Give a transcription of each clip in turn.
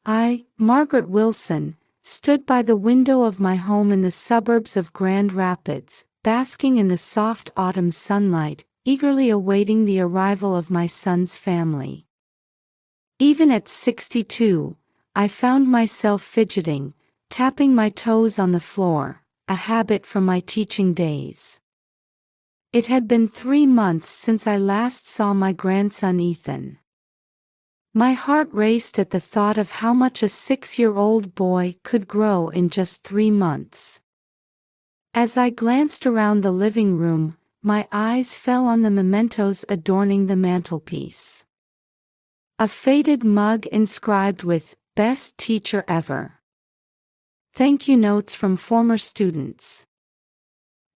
I, Margaret Wilson, stood by the window of my home in the suburbs of Grand Rapids, basking in the soft autumn sunlight, eagerly awaiting the arrival of my son's family. Even at 62, I found myself fidgeting, tapping my toes on the floor, a habit from my teaching days. It had been 3 months since I last saw my grandson Ethan. My heart raced at the thought of how much a 6-year-old boy could grow in just 3 months. As I glanced around the living room, my eyes fell on the mementos adorning the mantelpiece. A faded mug inscribed with, "Best Teacher Ever." Thank you notes from former students.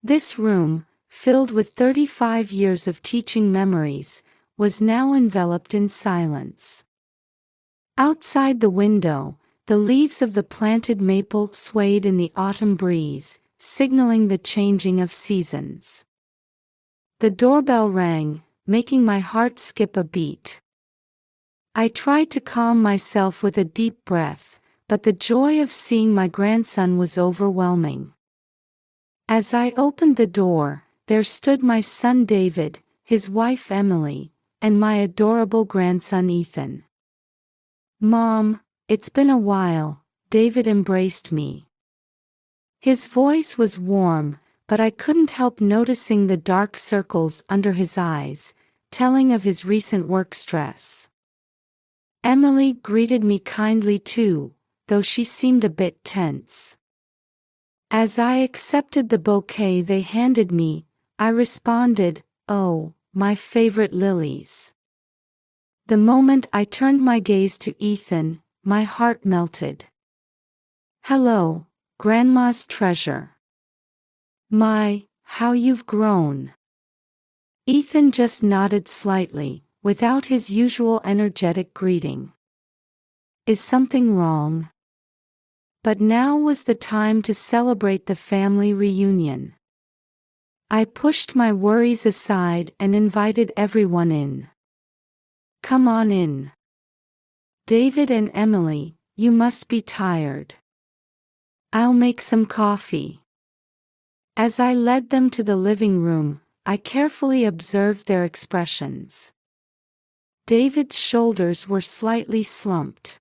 This room, filled with 35 years of teaching memories, was now enveloped in silence. Outside the window, the leaves of the planted maple swayed in the autumn breeze, signaling the changing of seasons. The doorbell rang, making my heart skip a beat. I tried to calm myself with a deep breath, but the joy of seeing my grandson was overwhelming. As I opened the door, there stood my son David, his wife Emily, and my adorable grandson Ethan. "Mom, it's been a while," David embraced me. His voice was warm, but I couldn't help noticing the dark circles under his eyes, telling of his recent work stress. Emily greeted me kindly too, though she seemed a bit tense. As I accepted the bouquet they handed me, I responded, "Oh, my favorite lilies." The moment I turned my gaze to Ethan, my heart melted. "Hello, Grandma's treasure. My, how you've grown." Ethan just nodded slightly, without his usual energetic greeting. "Is something wrong?" But now was the time to celebrate the family reunion. I pushed my worries aside and invited everyone in. "Come on in. David and Emily, you must be tired. I'll make some coffee." As I led them to the living room, I carefully observed their expressions. David's shoulders were slightly slumped.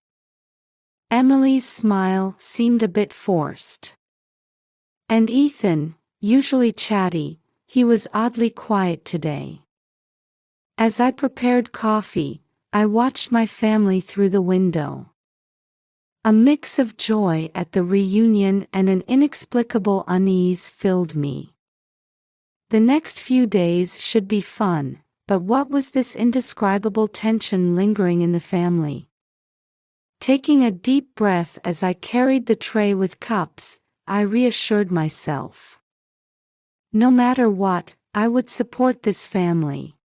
Emily's smile seemed a bit forced. And Ethan, usually chatty, he was oddly quiet today. As I prepared coffee, I watched my family through the window. A mix of joy at the reunion and an inexplicable unease filled me. The next few days should be fun, but what was this indescribable tension lingering in the family? Taking a deep breath as I carried the tray with cups, I reassured myself. No matter what, I would support this family.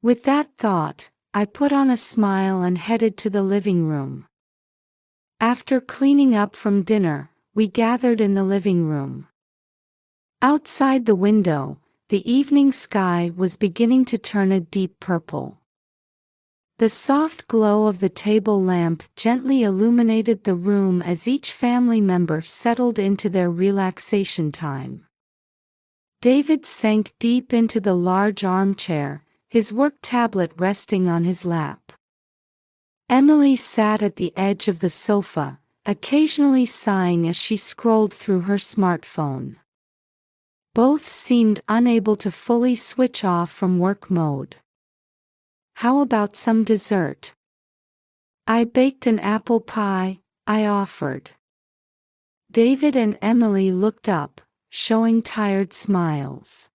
With that thought, I put on a smile and headed to the living room. After cleaning up from dinner, we gathered in the living room. Outside the window, the evening sky was beginning to turn a deep purple. The soft glow of the table lamp gently illuminated the room as each family member settled into their relaxation time. David sank deep into the large armchair, his work tablet resting on his lap. Emily sat at the edge of the sofa, occasionally sighing as she scrolled through her smartphone. Both seemed unable to fully switch off from work mode. "How about some dessert?" "I baked an apple pie," I offered. David and Emily looked up, showing tired smiles.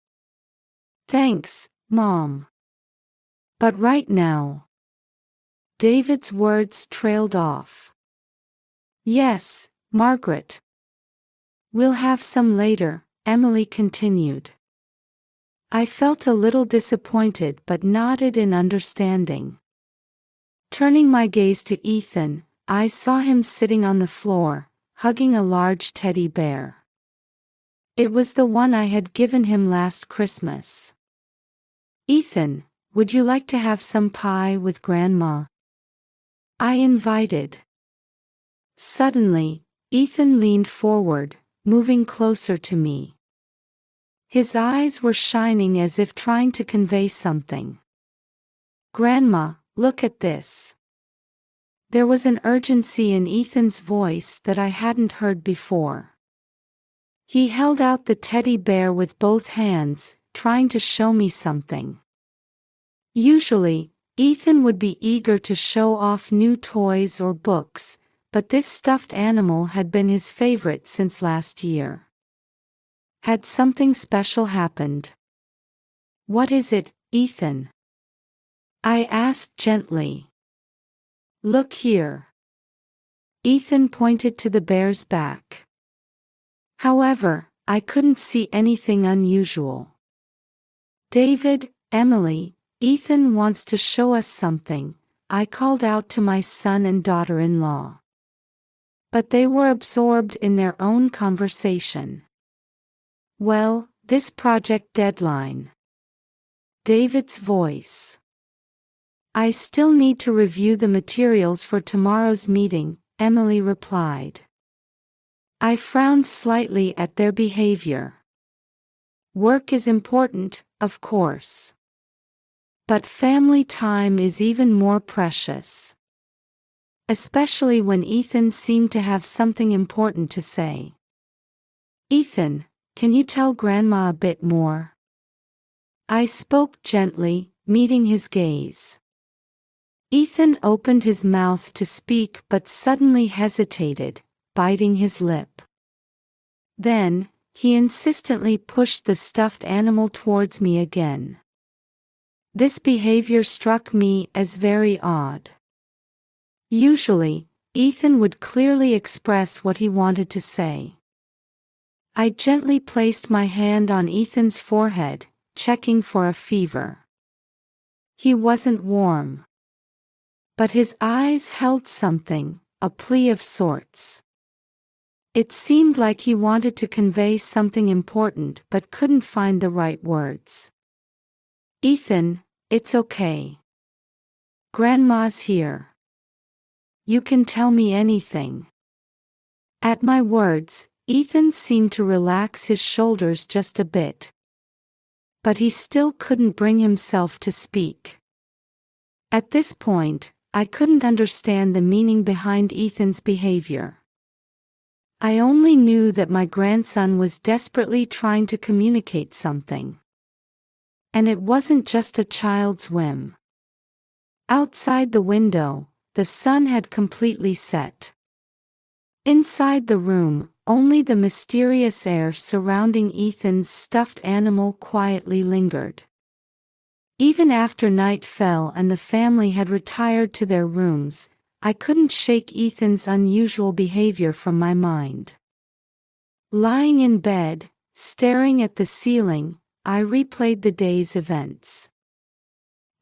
"Thanks, Mom. But right now." David's words trailed off. "Yes, Margaret. We'll have some later," Emily continued. I felt a little disappointed but nodded in understanding. Turning my gaze to Ethan, I saw him sitting on the floor, hugging a large teddy bear. It was the one I had given him last Christmas. "Ethan, would you like to have some pie with Grandma?" I invited. Suddenly, Ethan leaned forward, moving closer to me. His eyes were shining as if trying to convey something. "Grandma, look at this." There was an urgency in Ethan's voice that I hadn't heard before. He held out the teddy bear with both hands, trying to show me something. Usually, Ethan would be eager to show off new toys or books, but this stuffed animal had been his favorite since last year. Had something special happened? "What is it, Ethan?" I asked gently. "Look here." Ethan pointed to the bear's back. However, I couldn't see anything unusual. "David, Emily, Ethan wants to show us something," I called out to my son and daughter-in-law. But they were absorbed in their own conversation. "Well, this project deadline." David's voice. "I still need to review the materials for tomorrow's meeting," Emily replied. I frowned slightly at their behavior. Work is important, of course. But family time is even more precious. Especially when Ethan seemed to have something important to say. "Ethan, can you tell Grandma a bit more?" I spoke gently, meeting his gaze. Ethan opened his mouth to speak but suddenly hesitated, biting his lip. Then, he insistently pushed the stuffed animal towards me again. This behavior struck me as very odd. Usually, Ethan would clearly express what he wanted to say. I gently placed my hand on Ethan's forehead, checking for a fever. He wasn't warm. But his eyes held something, a plea of sorts. It seemed like he wanted to convey something important but couldn't find the right words. "Ethan, it's okay. Grandma's here. You can tell me anything." At my words, Ethan seemed to relax his shoulders just a bit. But he still couldn't bring himself to speak. At this point, I couldn't understand the meaning behind Ethan's behavior. I only knew that my grandson was desperately trying to communicate something. And it wasn't just a child's whim. Outside the window, the sun had completely set. Inside the room, only the mysterious air surrounding Ethan's stuffed animal quietly lingered. Even after night fell and the family had retired to their rooms, I couldn't shake Ethan's unusual behavior from my mind. Lying in bed, staring at the ceiling, I replayed the day's events.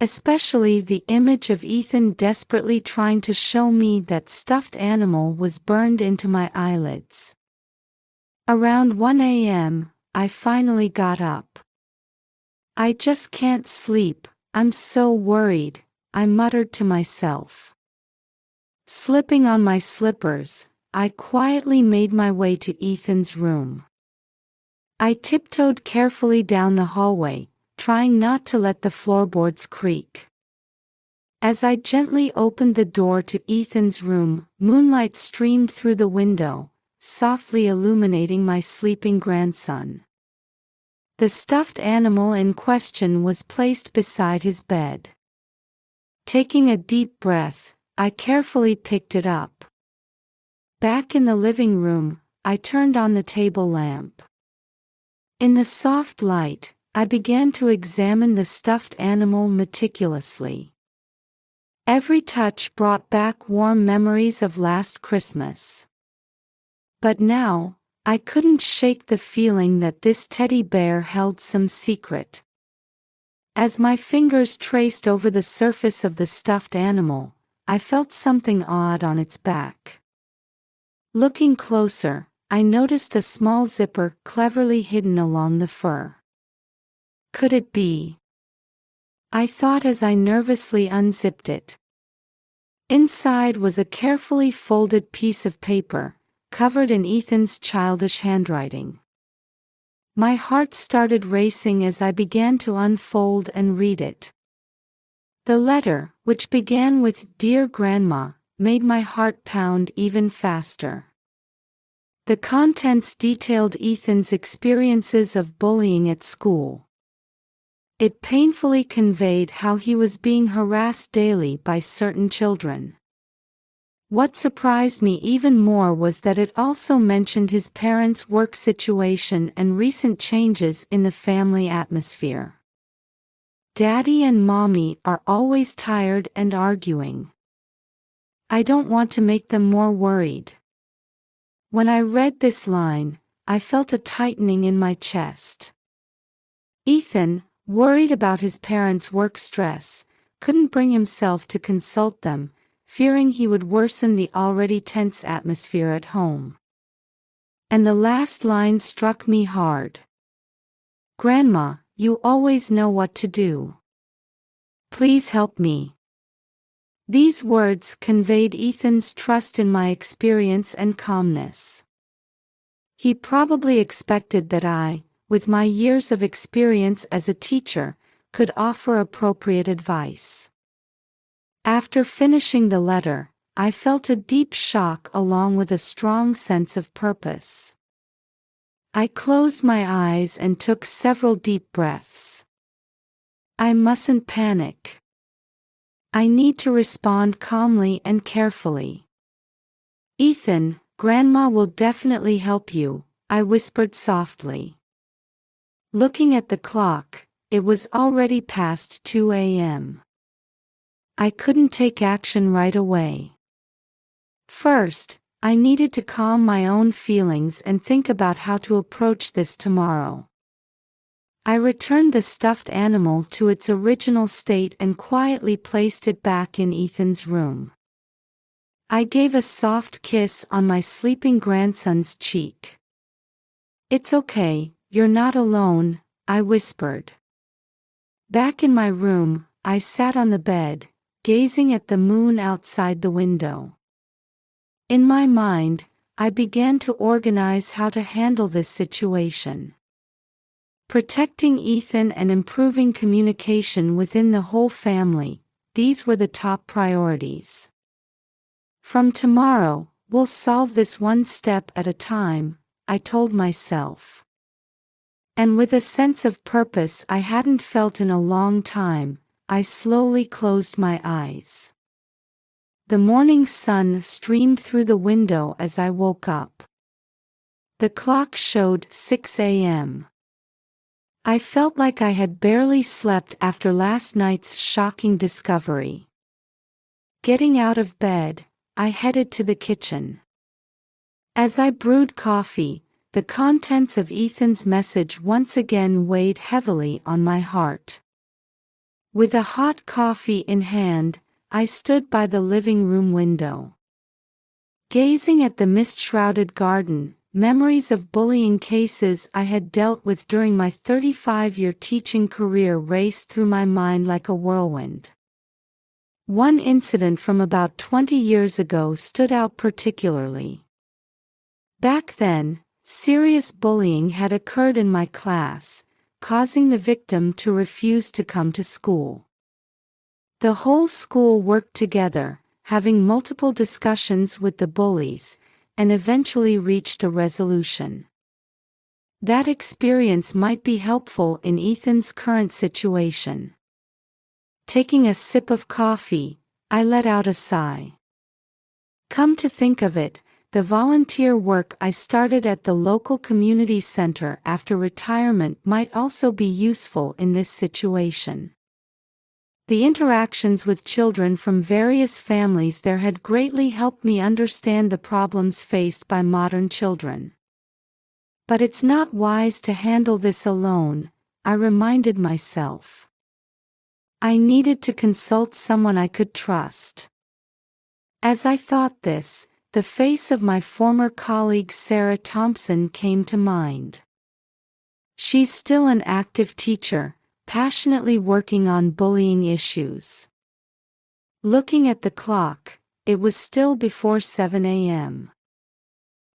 Especially the image of Ethan desperately trying to show me that stuffed animal was burned into my eyelids. Around 1 a.m., I finally got up. "I just can't sleep, I'm so worried," I muttered to myself. Slipping on my slippers, I quietly made my way to Ethan's room. I tiptoed carefully down the hallway, trying not to let the floorboards creak. As I gently opened the door to Ethan's room, moonlight streamed through the window, softly illuminating my sleeping grandson. The stuffed animal in question was placed beside his bed. Taking a deep breath, I carefully picked it up. Back in the living room, I turned on the table lamp. In the soft light, I began to examine the stuffed animal meticulously. Every touch brought back warm memories of last Christmas. But now, I couldn't shake the feeling that this teddy bear held some secret. As my fingers traced over the surface of the stuffed animal, I felt something odd on its back. Looking closer, I noticed a small zipper cleverly hidden along the fur. Could it be? I thought as I nervously unzipped it. Inside was a carefully folded piece of paper, covered in Ethan's childish handwriting. My heart started racing as I began to unfold and read it. The letter, which began with "Dear Grandma," made my heart pound even faster. The contents detailed Ethan's experiences of bullying at school. It painfully conveyed how he was being harassed daily by certain children. What surprised me even more was that it also mentioned his parents' work situation and recent changes in the family atmosphere. "Daddy and Mommy are always tired and arguing. I don't want to make them more worried." When I read this line, I felt a tightening in my chest. Ethan, worried about his parents' work stress, couldn't bring himself to consult them, fearing he would worsen the already tense atmosphere at home. And the last line struck me hard. "Grandma, you always know what to do. Please help me." These words conveyed Ethan's trust in my experience and calmness. He probably expected that I, with my years of experience as a teacher, could offer appropriate advice. After finishing the letter, I felt a deep shock along with a strong sense of purpose. I closed my eyes and took several deep breaths. I mustn't panic. I need to respond calmly and carefully. "Ethan, Grandma will definitely help you," I whispered softly. Looking at the clock, it was already past 2 a.m. I couldn't take action right away. First, I needed to calm my own feelings and think about how to approach this tomorrow. I returned the stuffed animal to its original state and quietly placed it back in Ethan's room. I gave a soft kiss on my sleeping grandson's cheek. "It's okay, you're not alone," I whispered. Back in my room, I sat on the bed, gazing at the moon outside the window. In my mind, I began to organize how to handle this situation. Protecting Ethan and improving communication within the whole family, these were the top priorities. From tomorrow, we'll solve this one step at a time, I told myself. And with a sense of purpose I hadn't felt in a long time, I slowly closed my eyes. The morning sun streamed through the window as I woke up. The clock showed 6 a.m. I felt like I had barely slept after last night's shocking discovery. Getting out of bed, I headed to the kitchen. As I brewed coffee, the contents of Ethan's message once again weighed heavily on my heart. With a hot coffee in hand, I stood by the living room window. Gazing at the mist-shrouded garden, memories of bullying cases I had dealt with during my 35-year teaching career raced through my mind like a whirlwind. One incident from about 20 years ago stood out particularly. Back then, serious bullying had occurred in my class, causing the victim to refuse to come to school. The whole school worked together, having multiple discussions with the bullies, and eventually reached a resolution. That experience might be helpful in Ethan's current situation. Taking a sip of coffee, I let out a sigh. Come to think of it, the volunteer work I started at the local community center after retirement might also be useful in this situation. The interactions with children from various families there had greatly helped me understand the problems faced by modern children. But it's not wise to handle this alone, I reminded myself. I needed to consult someone I could trust. As I thought this, the face of my former colleague Sarah Thompson came to mind. She's still an active teacher, passionately working on bullying issues. Looking at the clock, it was still before 7 a.m.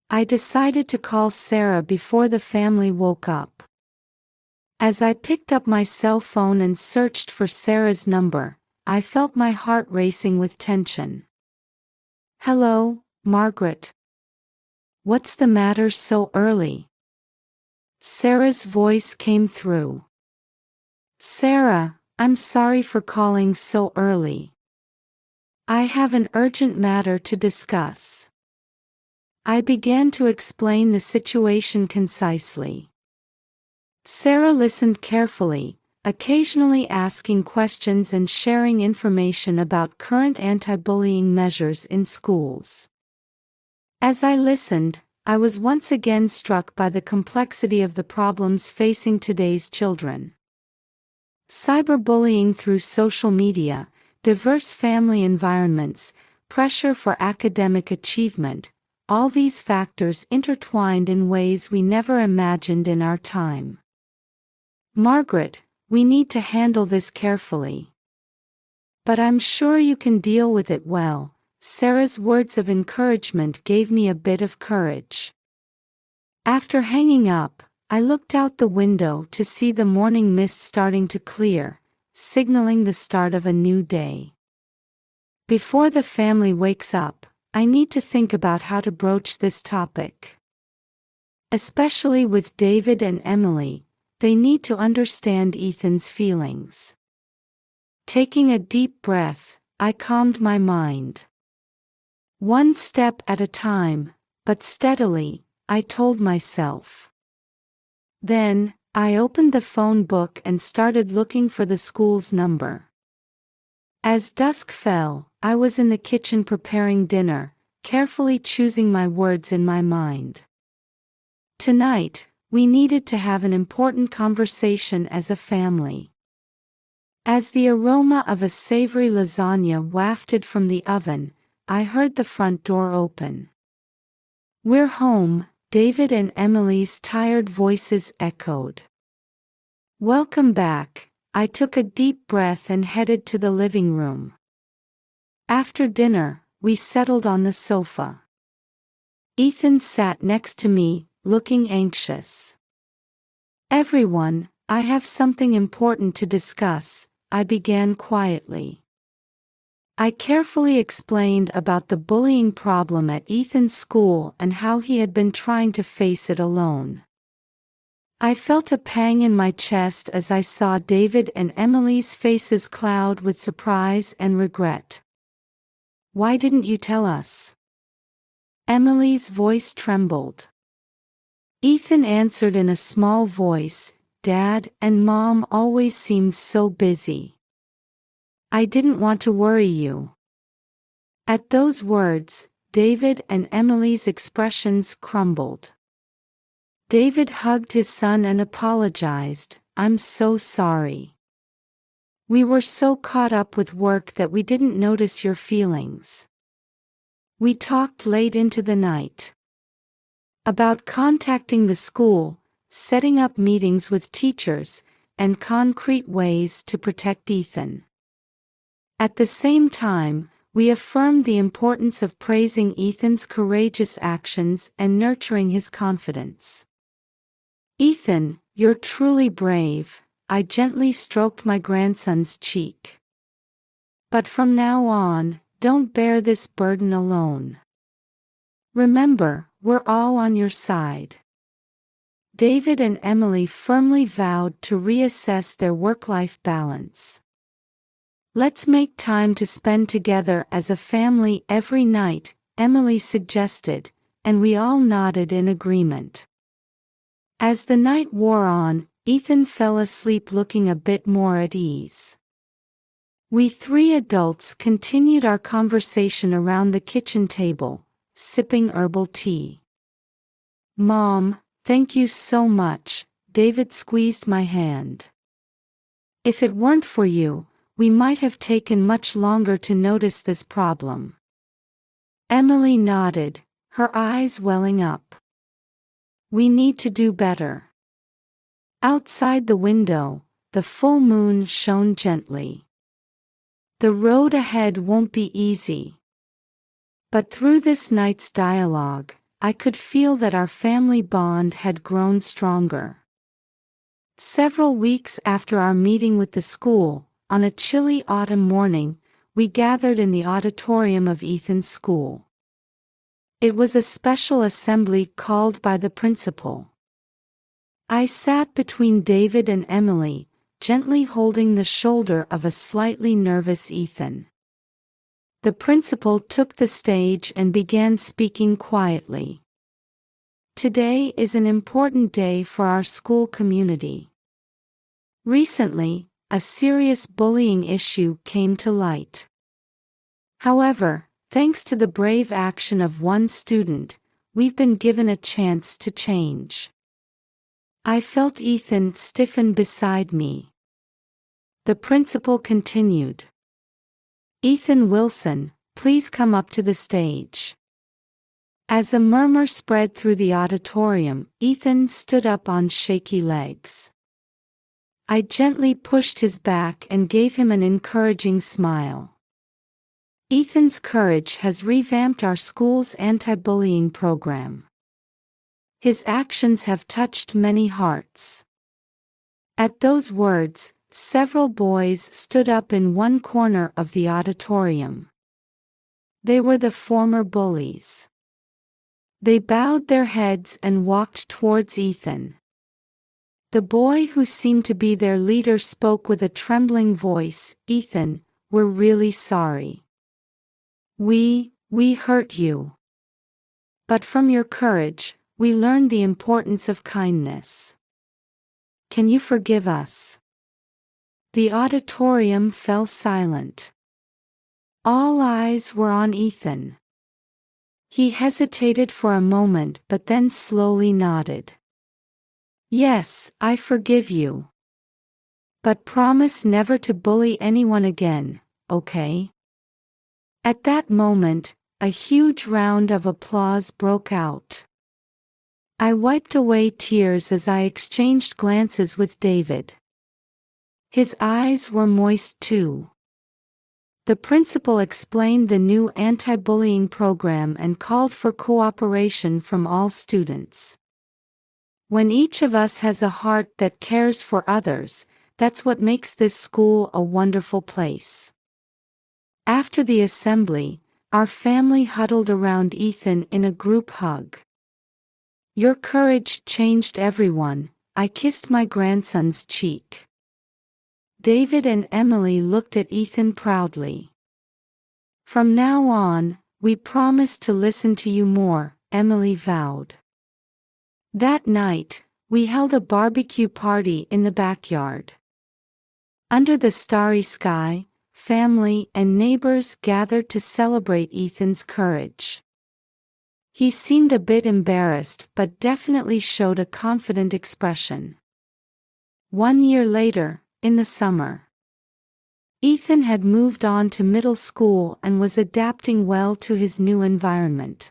I decided to call Sarah before the family woke up. As I picked up my cell phone and searched for Sarah's number, I felt my heart racing with tension. "Hello, Margaret. What's the matter so early?" Sarah's voice came through. "Sarah, I'm sorry for calling so early. I have an urgent matter to discuss." I began to explain the situation concisely. Sarah listened carefully, occasionally asking questions and sharing information about current anti-bullying measures in schools. As I listened, I was once again struck by the complexity of the problems facing today's children. Cyberbullying through social media, diverse family environments, pressure for academic achievement, all these factors intertwined in ways we never imagined in our time. "Margaret, we need to handle this carefully. But I'm sure you can deal with it well." Sarah's words of encouragement gave me a bit of courage. After hanging up, I looked out the window to see the morning mist starting to clear, signaling the start of a new day. Before the family wakes up, I need to think about how to broach this topic. Especially with David and Emily, they need to understand Ethan's feelings. Taking a deep breath, I calmed my mind. One step at a time, but steadily, I told myself. Then, I opened the phone book and started looking for the school's number. As dusk fell, I was in the kitchen preparing dinner, carefully choosing my words in my mind. Tonight, we needed to have an important conversation as a family. As the aroma of a savory lasagna wafted from the oven, I heard the front door open. "We're home," David and Emily's tired voices echoed. "Welcome back." I took a deep breath and headed to the living room. After dinner, we settled on the sofa. Ethan sat next to me, looking anxious. "Everyone, I have something important to discuss," I began quietly. I carefully explained about the bullying problem at Ethan's school and how he had been trying to face it alone. I felt a pang in my chest as I saw David and Emily's faces cloud with surprise and regret. "Why didn't you tell us?" Emily's voice trembled. Ethan answered in a small voice, "Dad and Mom always seemed so busy. I didn't want to worry you." At those words, David and Emily's expressions crumbled. David hugged his son and apologized, "I'm so sorry. We were so caught up with work that we didn't notice your feelings." We talked late into the night about contacting the school, setting up meetings with teachers, and concrete ways to protect Ethan. At the same time, we affirmed the importance of praising Ethan's courageous actions and nurturing his confidence. "Ethan, you're truly brave," I gently stroked my grandson's cheek. "But from now on, don't bear this burden alone. Remember, we're all on your side." David and Emily firmly vowed to reassess their work-life balance. "Let's make time to spend together as a family every night," Emily suggested, and we all nodded in agreement. As the night wore on, Ethan fell asleep looking a bit more at ease. We three adults continued our conversation around the kitchen table, sipping herbal tea. "Mom, thank you so much," David squeezed my hand. "If it weren't for you, we might have taken much longer to notice this problem." Emily nodded, her eyes welling up. "We need to do better." Outside the window, the full moon shone gently. "The road ahead won't be easy." But through this night's dialogue, I could feel that our family bond had grown stronger. Several weeks after our meeting with the school, on a chilly autumn morning, we gathered in the auditorium of Ethan's school. It was a special assembly called by the principal. I sat between David and Emily, gently holding the shoulder of a slightly nervous Ethan. The principal took the stage and began speaking quietly. Today is an important day for our school community. Recently, a serious bullying issue came to light. However, thanks to the brave action of one student, we've been given a chance to change. I felt Ethan stiffen beside me. The principal continued. Ethan Wilson, please come up to the stage. As a murmur spread through the auditorium, Ethan stood up on shaky legs. I gently pushed his back and gave him an encouraging smile. Ethan's courage has revamped our school's anti-bullying program. His actions have touched many hearts. At those words, several boys stood up in one corner of the auditorium. They were the former bullies. They bowed their heads and walked towards Ethan. The boy who seemed to be their leader spoke with a trembling voice, "Ethan, we're really sorry. We hurt you. But from your courage, we learned the importance of kindness. Can you forgive us?" The auditorium fell silent. All eyes were on Ethan. He hesitated for a moment but then slowly nodded. "Yes, I forgive you. But promise never to bully anyone again, okay?" At that moment, a huge round of applause broke out. I wiped away tears as I exchanged glances with David. His eyes were moist too. The principal explained the new anti-bullying program and called for cooperation from all students. When each of us has a heart that cares for others, that's what makes this school a wonderful place. After the assembly, our family huddled around Ethan in a group hug. "Your courage changed everyone," I kissed my grandson's cheek. David and Emily looked at Ethan proudly. "From now on, we promise to listen to you more," Emily vowed. That night, we held a barbecue party in the backyard. Under the starry sky, family and neighbors gathered to celebrate Ethan's courage. He seemed a bit embarrassed but definitely showed a confident expression. 1 year later, in the summer, Ethan had moved on to middle school and was adapting well to his new environment.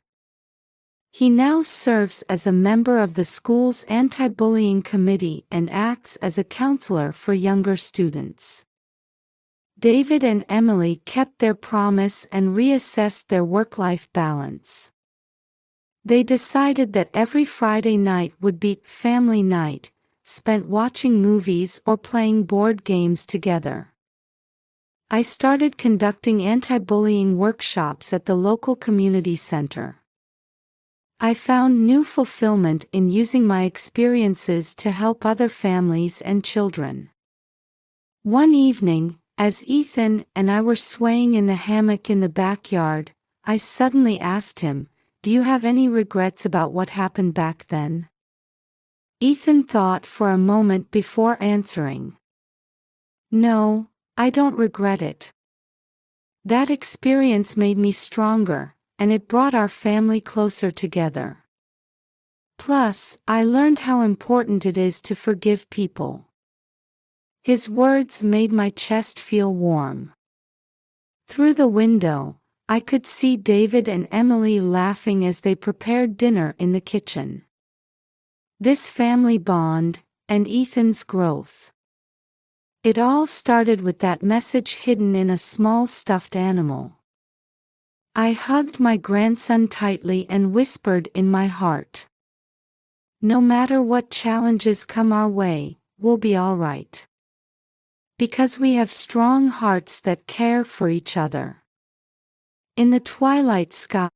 He now serves as a member of the school's anti-bullying committee and acts as a counselor for younger students. David and Emily kept their promise and reassessed their work-life balance. They decided that every Friday night would be family night, spent watching movies or playing board games together. I started conducting anti-bullying workshops at the local community center. I found new fulfillment in using my experiences to help other families and children. One evening, as Ethan and I were swaying in the hammock in the backyard, I suddenly asked him, "Do you have any regrets about what happened back then?" Ethan thought for a moment before answering. "No, I don't regret it. That experience made me stronger, and it brought our family closer together. Plus, I learned how important it is to forgive people." His words made my chest feel warm. Through the window, I could see David and Emily laughing as they prepared dinner in the kitchen. This family bond, and Ethan's growth. It all started with that message hidden in a small stuffed animal. I hugged my grandson tightly and whispered in my heart, "No matter what challenges come our way, we'll be all right. Because we have strong hearts that care for each other." In the twilight sky,